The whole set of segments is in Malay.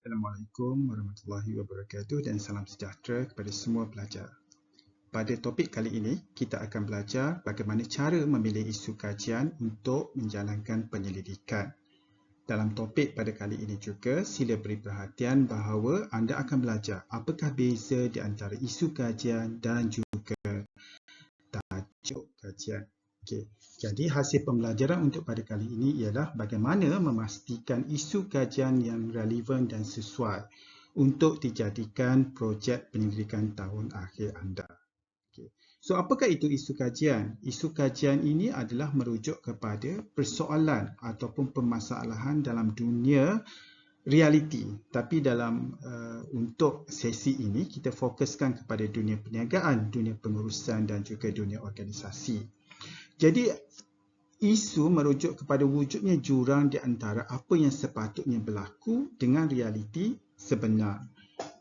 Assalamualaikum warahmatullahi wabarakatuh dan salam sejahtera kepada semua pelajar. Pada topik kali ini, kita akan belajar bagaimana cara memilih isu kajian untuk menjalankan penyelidikan. Dalam topik pada kali ini juga, sila beri perhatian bahawa anda akan belajar apakah beza di antara isu kajian dan juga tajuk kajian. Okey, jadi hasil pembelajaran untuk pada kali ini ialah bagaimana memastikan isu kajian yang relevan dan sesuai untuk dijadikan projek penyelidikan tahun akhir anda. Okey. So, apakah itu isu kajian? Isu kajian ini adalah merujuk kepada persoalan ataupun permasalahan dalam dunia realiti. Tapi untuk sesi ini, kita fokuskan kepada dunia perniagaan, dunia pengurusan dan juga dunia organisasi. Jadi, isu merujuk kepada wujudnya jurang di antara apa yang sepatutnya berlaku dengan realiti sebenar.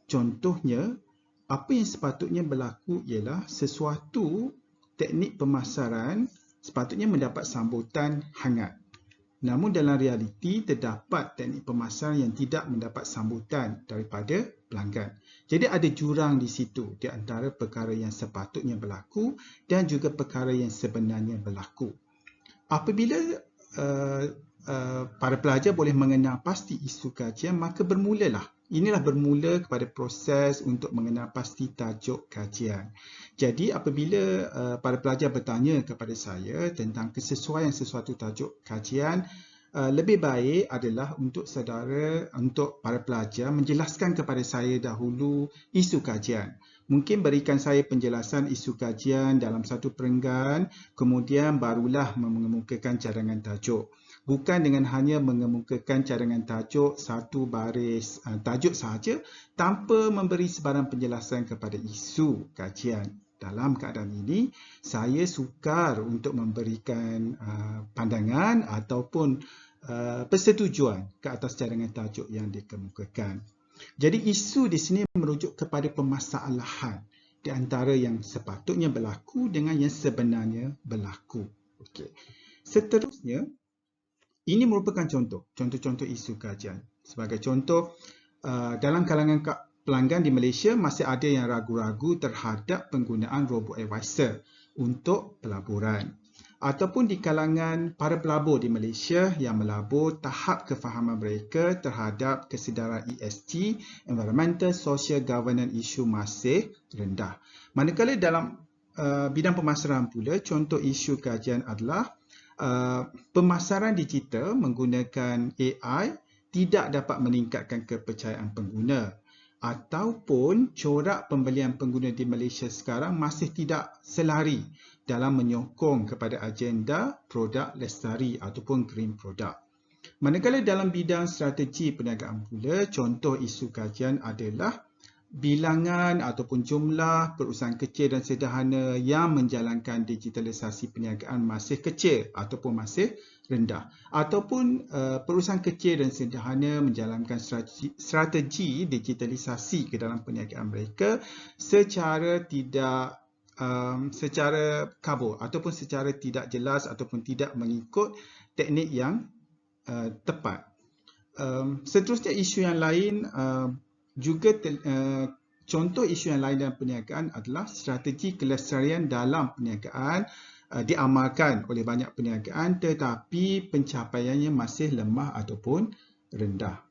Contohnya, apa yang sepatutnya berlaku ialah sesuatu teknik pemasaran sepatutnya mendapat sambutan hangat. Namun dalam realiti terdapat teknik pemasaran yang tidak mendapat sambutan daripada pelanggan. Jadi ada jurang di situ di antara perkara yang sepatutnya berlaku dan juga perkara yang sebenarnya berlaku. Apabila para pelajar boleh mengenal pasti isu kajian, maka inilah bermula kepada proses untuk mengenal pasti tajuk kajian. Jadi apabila para pelajar bertanya kepada saya tentang kesesuaian sesuatu tajuk kajian, lebih baik adalah untuk para pelajar menjelaskan kepada saya dahulu isu kajian. Mungkin berikan saya penjelasan isu kajian dalam satu perenggan, kemudian barulah mengemukakan cadangan tajuk. Bukan dengan hanya mengemukakan cadangan tajuk satu baris tajuk sahaja tanpa memberi sebarang penjelasan kepada isu kajian. Dalam keadaan ini, saya sukar untuk memberikan pandangan ataupun persetujuan ke atas cadangan tajuk yang dikemukakan. Jadi isu di sini merujuk kepada permasalahan di antara yang sepatutnya berlaku dengan yang sebenarnya berlaku. Okey. Seterusnya, ini merupakan contoh-contoh isu kajian. Sebagai contoh, dalam kalangan pelanggan di Malaysia masih ada yang ragu-ragu terhadap penggunaan robot advisor untuk pelaburan. Ataupun di kalangan para pelabur di Malaysia yang melabur, tahap kefahaman mereka terhadap kesedaran ESG, Environmental Social Governance issue masih rendah. Manakala dalam bidang pemasaran pula, contoh isu kajian adalah pemasaran digital menggunakan AI tidak dapat meningkatkan kepercayaan pengguna, ataupun corak pembelian pengguna di Malaysia sekarang masih tidak selari dalam menyokong kepada agenda produk lestari ataupun green product. Manakala dalam bidang strategi perniagaan pula, contoh isu kajian adalah bilangan ataupun jumlah perusahaan kecil dan sederhana yang menjalankan digitalisasi perniagaan masih kecil ataupun masih rendah, ataupun perusahaan kecil dan sederhana menjalankan strategi digitalisasi ke dalam perniagaan mereka secara kabur ataupun secara tidak jelas ataupun tidak mengikut teknik yang tepat. Seterusnya isu yang lain contoh isu yang lain dalam perniagaan adalah strategi kelestarian dalam perniagaan diamalkan oleh banyak perniagaan tetapi pencapaiannya masih lemah ataupun rendah.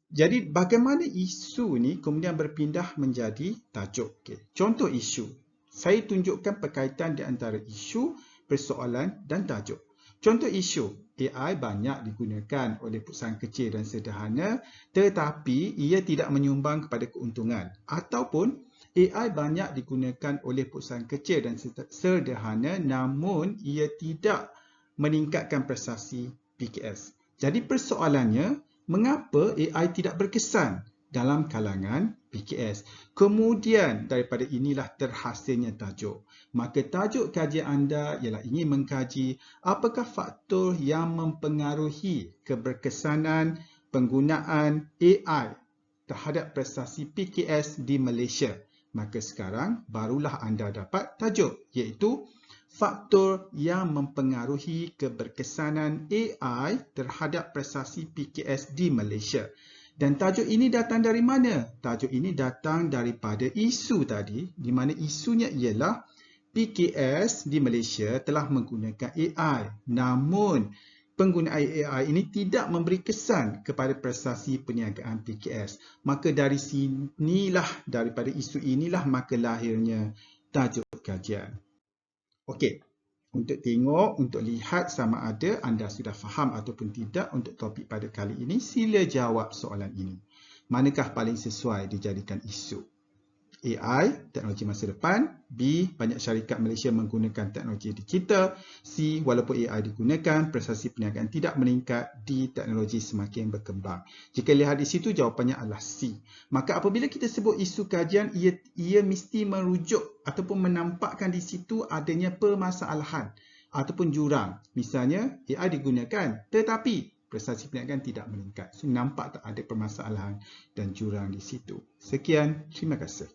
Jadi bagaimana isu ni kemudian berpindah menjadi tajuk. Contoh isu. Saya tunjukkan perkaitan di antara isu, persoalan dan tajuk. Contoh isu, AI banyak digunakan oleh perusahaan kecil dan sederhana tetapi ia tidak menyumbang kepada keuntungan, ataupun AI banyak digunakan oleh perusahaan kecil dan sederhana namun ia tidak meningkatkan prestasi PKS. Jadi persoalannya, mengapa AI tidak berkesan dalam kalangan PKS? Kemudian daripada inilah terhasilnya tajuk. Maka tajuk kajian anda ialah ingin mengkaji apakah faktor yang mempengaruhi keberkesanan penggunaan AI terhadap prestasi PKS di Malaysia. Maka sekarang barulah anda dapat tajuk, iaitu faktor yang mempengaruhi keberkesanan AI terhadap prestasi PKS di Malaysia. Dan tajuk ini datang dari mana? Tajuk ini datang daripada isu tadi, di mana isunya ialah PKS di Malaysia telah menggunakan AI. Namun, penggunaan AI ini tidak memberi kesan kepada prestasi perniagaan PKS. Maka dari sinilah, daripada isu inilah maka lahirnya tajuk kajian. Okey. Untuk tengok, untuk lihat sama ada anda sudah faham ataupun tidak untuk topik pada kali ini, sila jawab soalan ini. Manakah paling sesuai dijadikan isu? AI, teknologi masa depan. B, banyak syarikat Malaysia menggunakan teknologi digital. C, walaupun AI digunakan, prestasi perniagaan tidak meningkat. D, teknologi semakin berkembang. Jika lihat di situ, jawapannya adalah C. Maka apabila kita sebut isu kajian, ia mesti merujuk ataupun menampakkan di situ adanya permasalahan ataupun jurang. Misalnya, AI digunakan tetapi prestasi perniagaan tidak meningkat. So, nampak tak ada permasalahan dan jurang di situ. Sekian, terima kasih.